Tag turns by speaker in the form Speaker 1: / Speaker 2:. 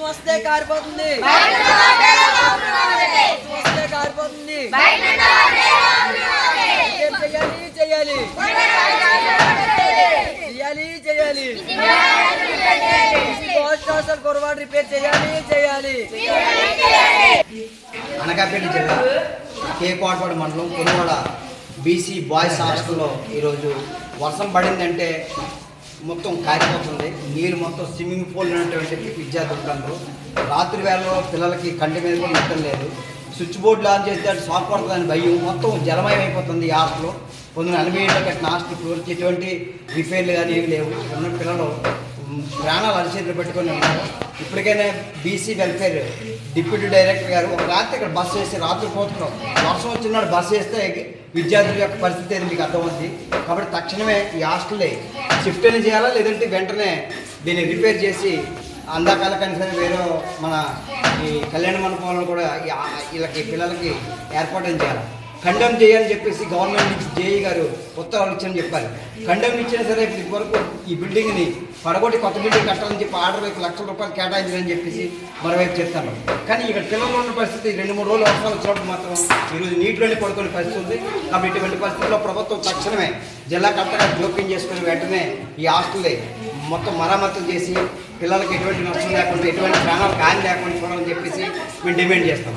Speaker 1: వస్తే కారిపోతుంది, వస్తే కారిపోతుంది. చేయాలి చేయాలి చేయాలి చేయాలి పోస్ట్ హాస్టల్ కొరవాడు రిపేర్ చేయాలి చేయాలి.
Speaker 2: అనకాపల్లి జిల్లా కేకోటపాడు మండలం కొనుగోడ బీసీ బాయ్స్ హాస్టల్లో ఈరోజు వర్షం పడిందంటే మొత్తం కారిపోతుంది. నీళ్ళు మొత్తం స్విమ్మింగ్ పూల్ ఉన్నటువంటి విద్యార్థులు రాత్రి వేళలో పిల్లలకి కంటి మీద కూడా నిద్ర లేదు. స్విచ్ బోర్డు ఆన్ చేస్తే షాక్ పడుతుందని భయం, మొత్తం జలమయం అయిపోతుంది. ఈ హాస్టల్ 1980 కట్టిన హాస్టల్ ఫ్లోర్కి ఎటువంటి రిపేర్లు కానీ ఏమి లేవు. ఉన్న పిల్లలు ప్రాణాలు అరిచేతులు పెట్టుకొని ఉన్నారు. ఇప్పటికైనా బీసీ వెల్ఫేర్ డిప్యూటీ డైరెక్టర్ గారు ఒక రాత్రి ఇక్కడ బస్సు వేసి రాత్రి పోతున్నాం, వర్షం వచ్చినాడు బస్సు వేస్తే విద్యార్థుల యొక్క పరిస్థితి అనేది మీకు అర్థమవుతుంది. కాబట్టి తక్షణమే ఈ హాస్టల్ని షిఫ్ట్ అయినా చేయాలా, లేదంటే వెంటనే దీన్ని రిపేర్ చేసి అందాకాల కనీసం వేరే మన ఈ కళ్యాణ మండపంలో కూడా వీళ్ళకి పిల్లలకి ఏర్పాటు చేయాలి. ఖండం చేయాలని చెప్పేసి గవర్నమెంట్ నుంచి జేఈ గారు ఉత్తర్వులు ఇచ్చని చెప్పారు. ఖండం ఇచ్చినా సరే ఇప్పటివరకు ఈ బిల్డింగ్ని పడగొట్టి కొత్త బిల్డింగ్ కట్టాలని చెప్పి ఆర్డర్ వైపు ₹1,00,000 కేటాయించాలని చెప్పేసి మరోవైపు చెప్తాను. కానీ ఇక్కడ పిల్లలు ఉన్న పరిస్థితి 2-3 రోజులు వర్షాలు వచ్చినప్పుడు మాత్రం ఈరోజు నీటిలోనే పడుకునే పరిస్థితి ఉంది. కాబట్టి ఇటువంటి పరిస్థితుల్లో ప్రభుత్వం తక్షణమే జిల్లా కలెక్టర్ జోక్యం చేసుకుని వెంటనే ఈ హాస్టల్ని మొత్తం మరమ్మతులు చేసి పిల్లలకి ఎటువంటి నష్టం లేకుండా, ఎటువంటి ప్రాణాలు హాని లేకుండా చూడాలని చెప్పేసి మేము డిమాండ్ చేస్తాం.